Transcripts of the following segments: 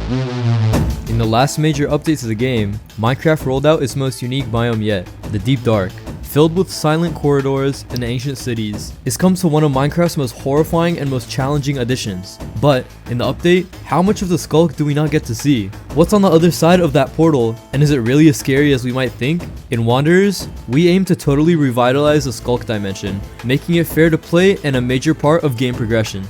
In the last major update to the game, Minecraft rolled out its most unique biome yet, the Deep Dark. Filled with silent corridors and ancient cities, it's come to one of Minecraft's most horrifying and most challenging additions. But, in the update, how much of the Sculk do we not get to see? What's on the other side of that portal, and is it really as scary as we might think? In Wanderers, we aim to totally revitalize the Sculk dimension, making it fair to play and a major part of game progression.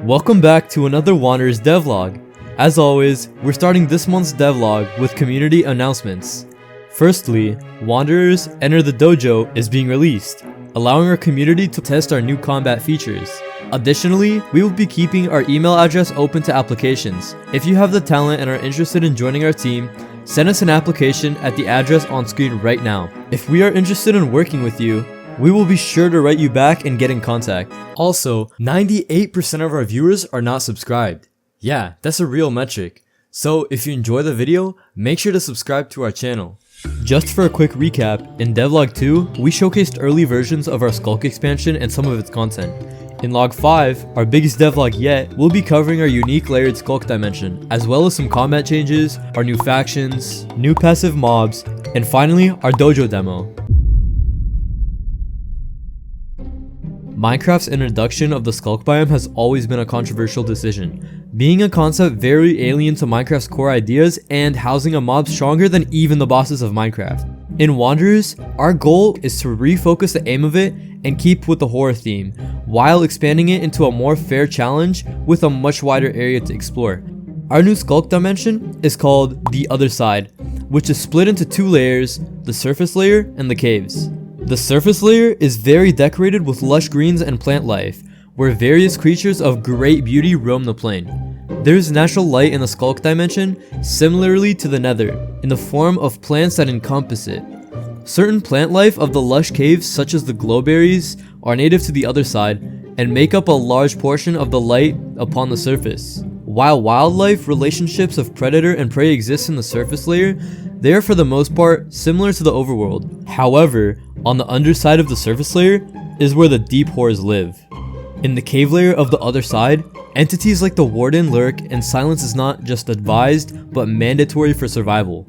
Welcome back to another Wanderers devlog. As always, we're starting this month's devlog with community announcements. Firstly, Wanderers Enter the Dojo is being released, allowing our community to test our new combat features. Additionally, we will be keeping our email address open to applications. If you have the talent and are interested in joining our team, send us an application at the address on screen right now. If we are interested in working with you, we will be sure to write you back and get in contact. Also, 98% of our viewers are not subscribed. Yeah, that's a real metric. So if you enjoy the video, make sure to subscribe to our channel. Just for a quick recap, in Devlog 2, we showcased early versions of our Sculk expansion and some of its content. In Log 5, our biggest devlog yet, we'll be covering our unique layered Sculk dimension, as well as some combat changes, our new factions, new passive mobs, and finally, our Dojo demo. Minecraft's introduction of the Sculk biome has always been a controversial decision, being a concept very alien to Minecraft's core ideas and housing a mob stronger than even the bosses of Minecraft. In Wanderers, our goal is to refocus the aim of it and keep with the horror theme, while expanding it into a more fair challenge with a much wider area to explore. Our new Sculk dimension is called The Other Side, which is split into two layers, the surface layer and the caves. The surface layer is very decorated with lush greens and plant life, where various creatures of great beauty roam the plane. There is natural light in the Sculk dimension, similarly to the Nether, in the form of plants that encompass it. Certain plant life of the lush caves, such as the glowberries, are native to the other side, and make up a large portion of the light upon the surface. While wildlife relationships of predator and prey exist in the surface layer, they are for the most part similar to the overworld. However, on the underside of the surface layer is where the deep horrors live. In the cave layer of the other side, entities like the Warden lurk, and silence is not just advised but mandatory for survival.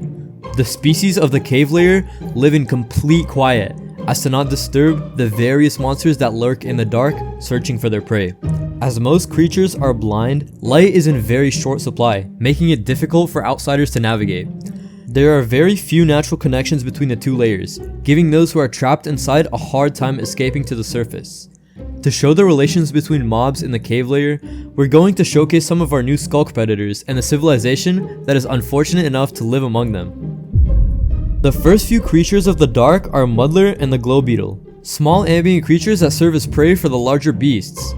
The species of the cave layer live in complete quiet, as to not disturb the various monsters that lurk in the dark searching for their prey. As most creatures are blind, light is in very short supply, making it difficult for outsiders to navigate. There are very few natural connections between the two layers, giving those who are trapped inside a hard time escaping to the surface. To show the relations between mobs in the cave layer, we're going to showcase some of our new Sculk predators and the civilization that is unfortunate enough to live among them. The first few creatures of the dark are Muddler and the Glow Beetle, small ambient creatures that serve as prey for the larger beasts.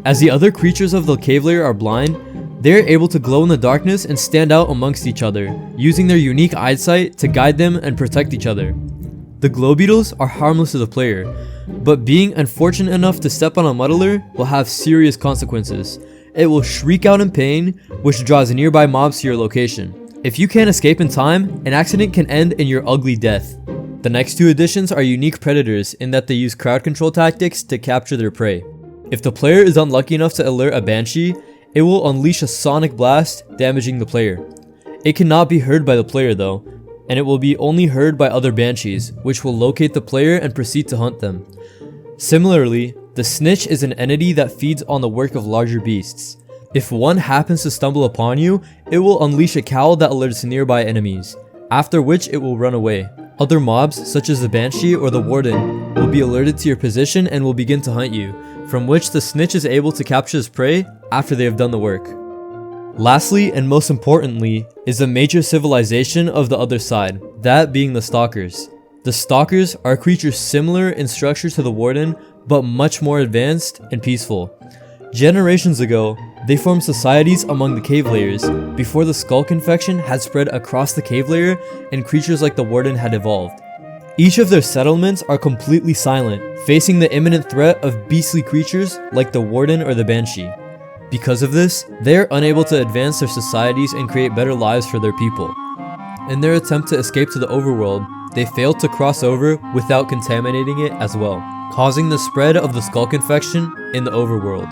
As the other creatures of the cave layer are blind, they are able to glow in the darkness and stand out amongst each other, using their unique eyesight to guide them and protect each other. The glow beetles are harmless to the player, but being unfortunate enough to step on a muddler will have serious consequences. It will shriek out in pain, which draws nearby mobs to your location. If you can't escape in time, an accident can end in your ugly death. The next two additions are unique predators in that they use crowd control tactics to capture their prey. If the player is unlucky enough to alert a banshee, it will unleash a sonic blast, damaging the player. It cannot be heard by the player though, and it will be only heard by other banshees, which will locate the player and proceed to hunt them. Similarly, the snitch is an entity that feeds on the work of larger beasts. If one happens to stumble upon you, it will unleash a cowl that alerts nearby enemies, after which it will run away. Other mobs, such as the banshee or the warden, will be alerted to your position and will begin to hunt you, from which the snitch is able to capture his prey after they have done the work. Lastly, and most importantly, is the major civilization of the other side, that being the Stalkers. The Stalkers are creatures similar in structure to the Warden, but much more advanced and peaceful. Generations ago, they formed societies among the cave layers, before the Sculk infection had spread across the cave layer and creatures like the Warden had evolved. Each of their settlements are completely silent, facing the imminent threat of beastly creatures like the Warden or the Banshee. Because of this, they are unable to advance their societies and create better lives for their people. In their attempt to escape to the overworld, they failed to cross over without contaminating it as well, causing the spread of the Sculk infection in the overworld.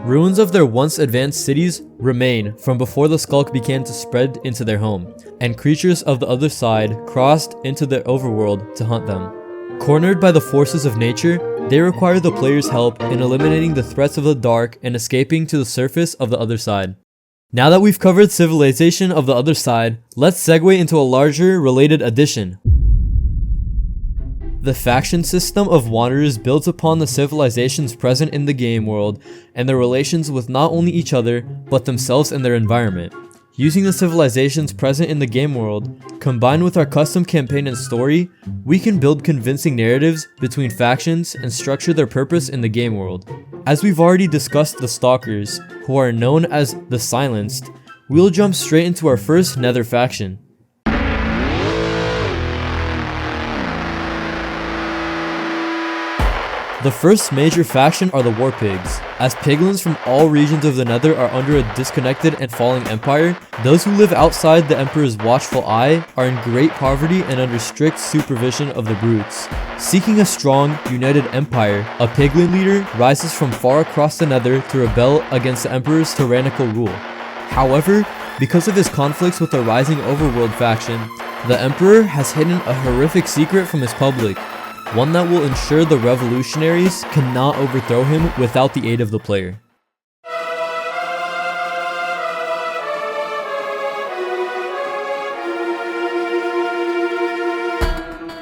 Ruins of their once advanced cities remain from before the Sculk began to spread into their home, and creatures of the other side crossed into their overworld to hunt them. Cornered by the forces of nature, they require the player's help in eliminating the threats of the dark and escaping to the surface of the other side. Now that we've covered civilization of the other side, let's segue into a larger related addition. The faction system of Wanderers builds upon the civilizations present in the game world and their relations with not only each other, but themselves and their environment. Using the civilizations present in the game world, combined with our custom campaign and story, we can build convincing narratives between factions and structure their purpose in the game world. As we've already discussed the Stalkers, who are known as the Silenced, we'll jump straight into our first Nether faction. The first major faction are the War Pigs. As piglins from all regions of the Nether are under a disconnected and falling empire, those who live outside the Emperor's watchful eye are in great poverty and under strict supervision of the brutes. Seeking a strong, united empire, a piglin leader rises from far across the Nether to rebel against the Emperor's tyrannical rule. However, because of his conflicts with the rising overworld faction, the Emperor has hidden a horrific secret from his public, one that will ensure the revolutionaries cannot overthrow him without the aid of the player.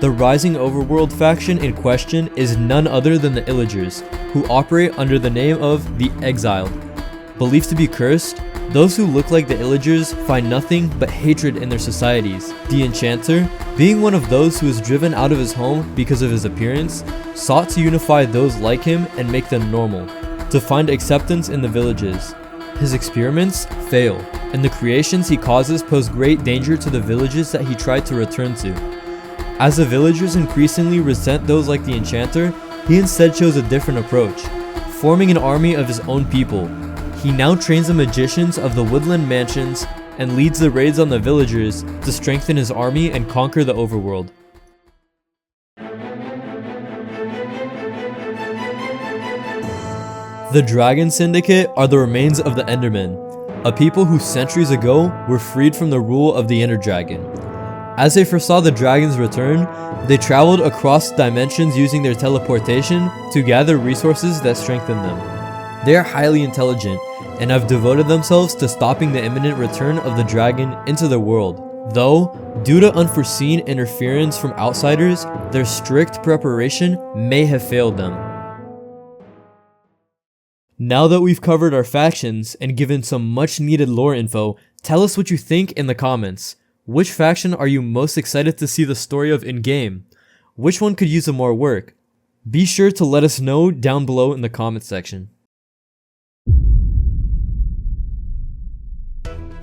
The rising overworld faction in question is none other than the Illagers, who operate under the name of the Exiled. Believed to be cursed, those who look like the Illagers find nothing but hatred in their societies. The Enchanter, being one of those who was driven out of his home because of his appearance, sought to unify those like him and make them normal, to find acceptance in the villages. His experiments fail, and the creations he causes pose great danger to the villages that he tried to return to. As the villagers increasingly resent those like the Enchanter, he instead chose a different approach, forming an army of his own people. He now trains the magicians of the woodland mansions and leads the raids on the villagers to strengthen his army and conquer the overworld. The Dragon Syndicate are the remains of the Endermen, a people who centuries ago were freed from the rule of the Ender Dragon. As they foresaw the dragon's return, they traveled across dimensions using their teleportation to gather resources that strengthen them. They are highly intelligent and have devoted themselves to stopping the imminent return of the dragon into their world. Though, due to unforeseen interference from outsiders, their strict preparation may have failed them. Now that we've covered our factions and given some much needed lore info, tell us what you think in the comments. Which faction are you most excited to see the story of in-game? Which one could use some more work? Be sure to let us know down below in the comment section.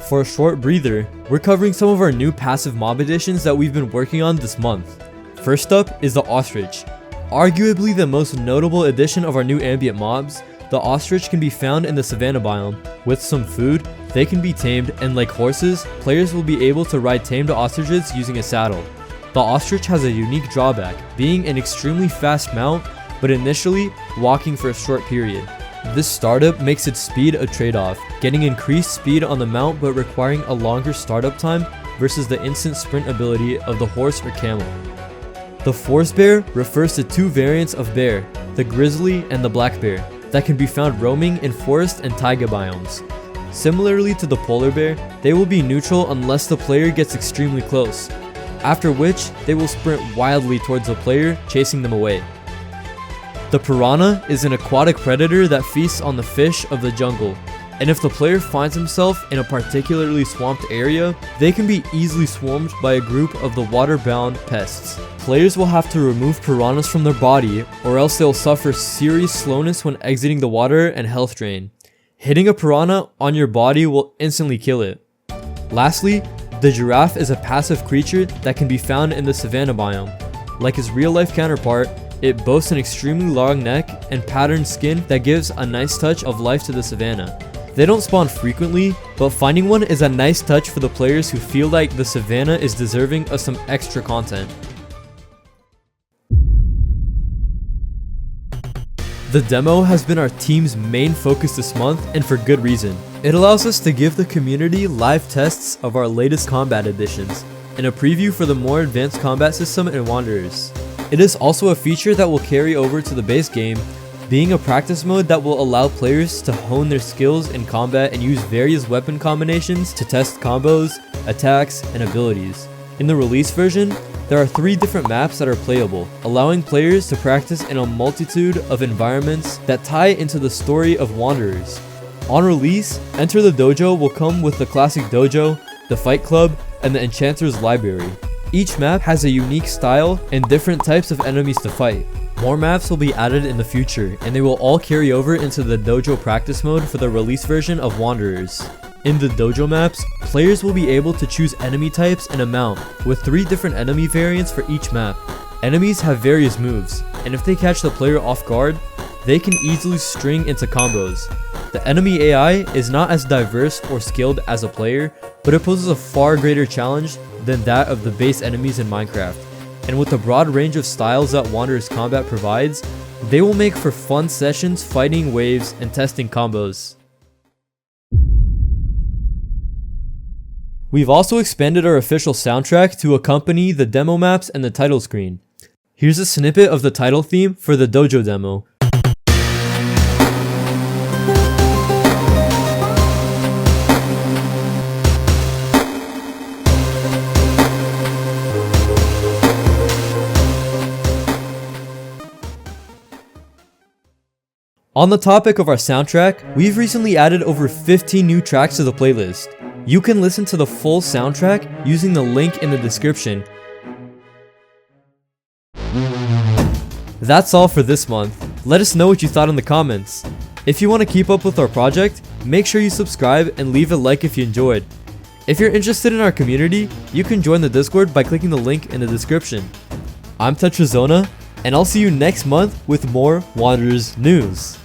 For a short breather, we're covering some of our new passive mob additions that we've been working on this month. First up is the Ostrich. Arguably the most notable addition of our new ambient mobs, the Ostrich can be found in the Savannah biome. With some food, they can be tamed, and like horses, players will be able to ride tamed ostriches using a saddle. The Ostrich has a unique drawback, being an extremely fast mount, but initially walking for a short period. This startup makes its speed a trade-off, getting increased speed on the mount but requiring a longer startup time versus the instant sprint ability of the horse or camel. The Forest Bear refers to two variants of bear, the grizzly and the black bear, that can be found roaming in forest and taiga biomes. Similarly to the polar bear, they will be neutral unless the player gets extremely close, after which they will sprint wildly towards the player, chasing them away. The piranha is an aquatic predator that feasts on the fish of the jungle, and if the player finds himself in a particularly swamped area, they can be easily swarmed by a group of the water-bound pests. Players will have to remove piranhas from their body, or else they'll suffer serious slowness when exiting the water and health drain. Hitting a piranha on your body will instantly kill it. Lastly, the giraffe is a passive creature that can be found in the Savannah biome. Like its real-life counterpart, it boasts an extremely long neck and patterned skin that gives a nice touch of life to the savannah. They don't spawn frequently, but finding one is a nice touch for the players who feel like the savannah is deserving of some extra content. The demo has been our team's main focus this month, and for good reason. It allows us to give the community live tests of our latest combat additions, and a preview for the more advanced combat system in Wanderers. It is also a feature that will carry over to the base game, being a practice mode that will allow players to hone their skills in combat and use various weapon combinations to test combos, attacks, and abilities. In the release version, there are 3 different maps that are playable, allowing players to practice in a multitude of environments that tie into the story of Wanderers. On release, Enter the Dojo will come with the classic Dojo, the Fight Club, and the Enchanter's Library. Each map has a unique style and different types of enemies to fight. More maps will be added in the future, and they will all carry over into the Dojo practice mode for the release version of Wanderers. In the Dojo maps, players will be able to choose enemy types and amount, with 3 different enemy variants for each map. Enemies have various moves, and if they catch the player off guard, they can easily string into combos. The enemy AI is not as diverse or skilled as a player, but it poses a far greater challenge than that of the base enemies in Minecraft. And with the broad range of styles that Wanderers Combat provides, they will make for fun sessions fighting waves and testing combos. We've also expanded our official soundtrack to accompany the demo maps and the title screen. Here's a snippet of the title theme for the Dojo demo. On the topic of our soundtrack, we've recently added over 15 new tracks to the playlist. You can listen to the full soundtrack using the link in the description. That's all for this month. Let us know what you thought in the comments. If you want to keep up with our project, make sure you subscribe and leave a like if you enjoyed. If you're interested in our community, you can join the Discord by clicking the link in the description. I'm Tetrazona, and I'll see you next month with more Wanderers news.